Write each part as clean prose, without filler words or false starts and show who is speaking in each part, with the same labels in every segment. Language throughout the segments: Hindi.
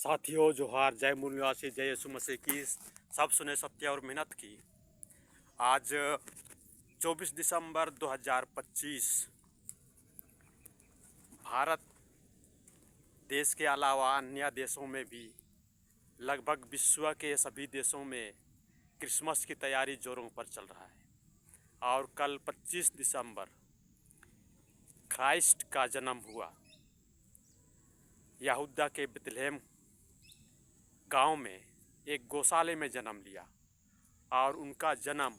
Speaker 1: साथियों जोहार, जय मूल निवासी, जय यीशु मसीह की। सब सुने सत्य और मेहनत की। आज 24 दिसंबर 2025 भारत देश के अलावा अन्य देशों में भी लगभग विश्व के सभी देशों में क्रिसमस की तैयारी जोरों पर चल रहा है। और कल 25 दिसंबर क्राइस्ट का जन्म हुआ। यहूदा के बेथलेहम गांव में एक गौशाले में जन्म लिया और उनका जन्म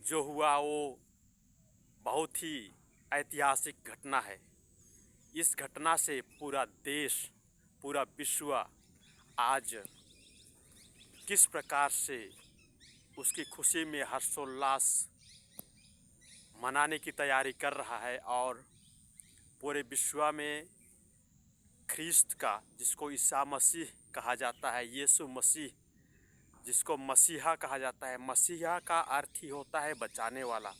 Speaker 1: जो हुआ वो बहुत ही ऐतिहासिक घटना है। इस घटना से पूरा देश, पूरा विश्व आज किस प्रकार से उसकी खुशी में हर्षोल्लास मनाने की तैयारी कर रहा है। और पूरे विश्व में ख्रिस्त का, जिसको ईसा मसीह कहा जाता है, यीशु मसीह जिसको मसीहा कहा जाता है, मसीहा का अर्थ ही होता है बचाने वाला।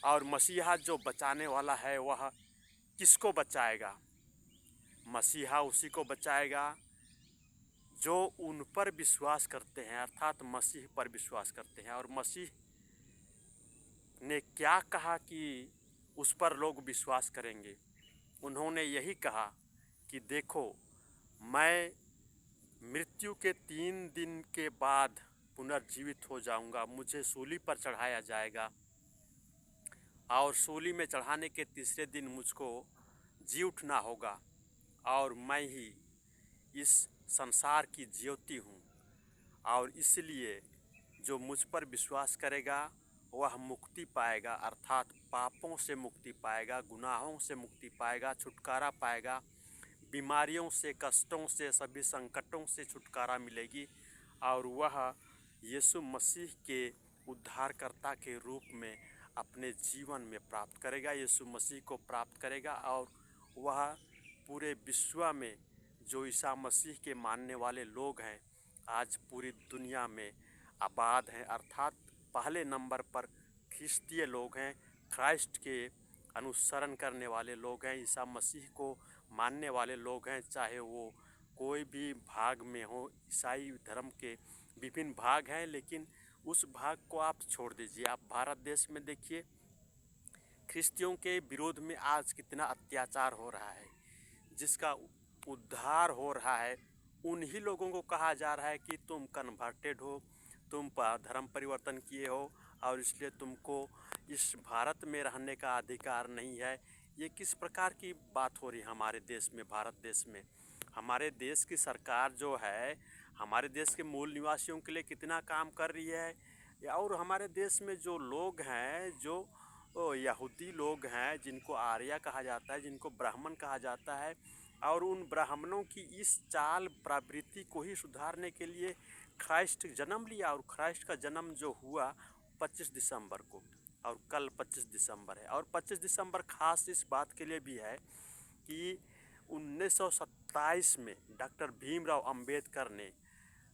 Speaker 1: और मसीहा जो बचाने वाला है वह किसको बचाएगा? मसीहा उसी को बचाएगा जो उन पर विश्वास करते हैं, अर्थात मसीह पर विश्वास करते हैं। और मसीह ने क्या कहा कि उस पर लोग विश्वास करेंगे? उन्होंने यही कहा कि देखो, मैं मृत्यु के 3 दिन के बाद पुनर्जीवित हो जाऊंगा, मुझे सूली पर चढ़ाया जाएगा और सूली में चढ़ाने के तीसरे दिन मुझको जी उठना होगा। और मैं ही इस संसार की ज्योति हूँ। और इसलिए जो मुझ पर विश्वास करेगा वह मुक्ति पाएगा, अर्थात पापों से मुक्ति पाएगा, गुनाहों से मुक्ति पाएगा, छुटकारा पाएगा, बीमारियों से, कष्टों से, सभी संकटों से छुटकारा मिलेगी। और वह यीशु मसीह के उद्धारकर्ता के रूप में अपने जीवन में प्राप्त करेगा, यीशु मसीह को प्राप्त करेगा। और वह पूरे विश्व में जो ईसा मसीह के मानने वाले लोग हैं, आज पूरी दुनिया में आबाद हैं, अर्थात पहले नंबर पर ख्रिस्तीय लोग हैं, क्राइस्ट के अनुसरण करने वाले लोग हैं, ईसा मसीह को मानने वाले लोग हैं। चाहे वो कोई भी भाग में हो, ईसाई धर्म के विभिन्न भाग हैं, लेकिन उस भाग को आप छोड़ दीजिए। आप भारत देश में देखिए, ख्रिस्तियों के विरोध में आज कितना अत्याचार हो रहा है। जिसका उद्धार हो रहा है उन्हीं लोगों को कहा जा रहा है कि तुम कन्वर्टेड हो, तुम धर्म परिवर्तन किए हो और इसलिए तुमको इस भारत में रहने का अधिकार नहीं है। ये किस प्रकार की बात हो रही है हमारे देश में, भारत देश में? हमारे देश की सरकार जो है हमारे देश के मूल निवासियों के लिए कितना काम कर रही है। और हमारे देश में जो लोग हैं, जो यहूदी लोग हैं, जिनको आर्य कहा जाता है, जिनको ब्राह्मण कहा जाता है, और उन ब्राह्मणों की इस चाल प्रवृत्ति को ही सुधारने के लिए क्राइस्ट जन्म लिया। और क्राइस्ट का जन्म जो हुआ 25 दिसंबर को, और कल 25 दिसंबर है। और 25 दिसंबर खास इस बात के लिए भी है कि 1927 में डॉक्टर भीमराव अंबेडकर ने,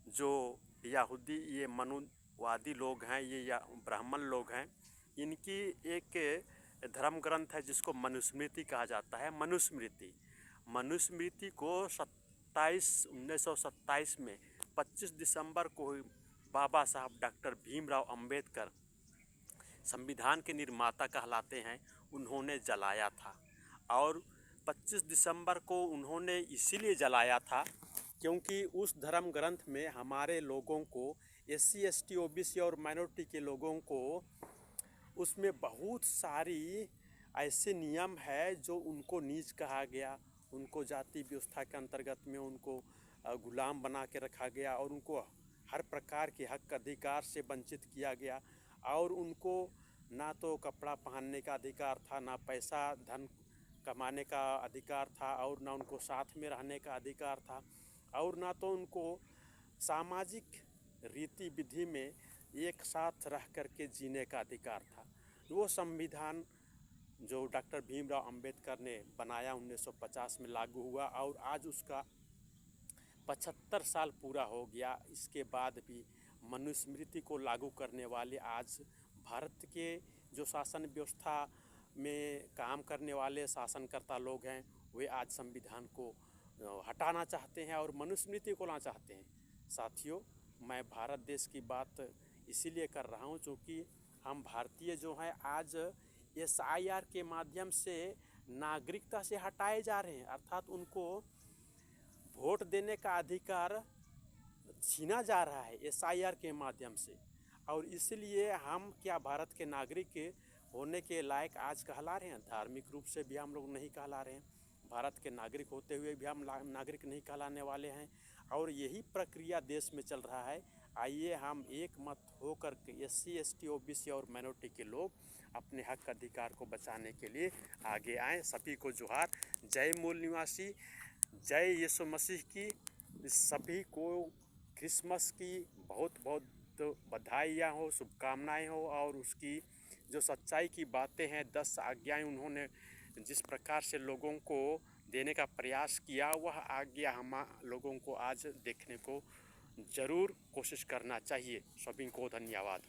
Speaker 1: जो यहूदी, ये मनुवादी लोग हैं, ये ब्राह्मण लोग हैं, इनकी एक धर्म ग्रंथ है जिसको मनुस्मृति कहा जाता है। मनुस्मृति को 1927 में 25 दिसंबर को बाबा साहब डॉक्टर भीमराव अंबेडकर, संविधान के निर्माता कहलाते हैं, उन्होंने जलाया था। और 25 दिसंबर को उन्होंने इसीलिए जलाया था क्योंकि उस धर्म ग्रंथ में हमारे लोगों को, SC ST OBC और माइनॉरिटी के लोगों को, उसमें बहुत सारी ऐसे नियम है जो उनको नीच कहा गया, उनको जाति व्यवस्था के अंतर्गत में उनको गुलाम बना के रखा गया और उनको हर प्रकार के हक अधिकार से वंचित किया गया। और उनको ना तो कपड़ा पहनने का अधिकार था, ना पैसा धन कमाने का अधिकार था, और ना उनको साथ में रहने का अधिकार था, और ना तो उनको सामाजिक रीति विधि में एक साथ रह करके जीने का अधिकार था। वो संविधान जो डॉक्टर भीमराव अंबेडकर ने बनाया 1950 में लागू हुआ, और आज उसका 75 साल पूरा हो गया। इसके बाद भी मनुस्मृति को लागू करने वाले आज भारत के जो शासन व्यवस्था में काम करने वाले शासनकर्ता लोग हैं, वे आज संविधान को हटाना चाहते हैं और मनुस्मृति को लाना चाहते हैं। साथियों, मैं भारत देश की बात इसीलिए कर रहा हूँ क्योंकि हम भारतीय जो हैं आज SIR के माध्यम से नागरिकता से हटाए जा रहे हैं, अर्थात उनको वोट देने का अधिकार छीना जा रहा है SIR के माध्यम से। और इसलिए हम क्या भारत के नागरिक होने के लायक आज कहला रहे हैं? धार्मिक रूप से भी हम लोग नहीं कहला रहे हैं, भारत के नागरिक होते हुए भी हम नागरिक नहीं कहलाने वाले हैं। और यही प्रक्रिया देश में चल रहा है। आइए हम एक मत होकर के SC ST OBC और माइनॉरिटी के लोग अपने हक अधिकार को बचाने के लिए आगे आएँ। सभी को जोहार। जय मूल निवासी, जय यीशु मसीह की। सभी को क्रिसमस की बहुत बहुत बधाइयाँ हो, शुभकामनाएं हो। और उसकी जो सच्चाई की बातें हैं, 10 आज्ञाएं उन्होंने जिस प्रकार से लोगों को देने का प्रयास किया, वह आज्ञा हम लोगों को आज देखने को ज़रूर कोशिश करना चाहिए। सभी को धन्यवाद।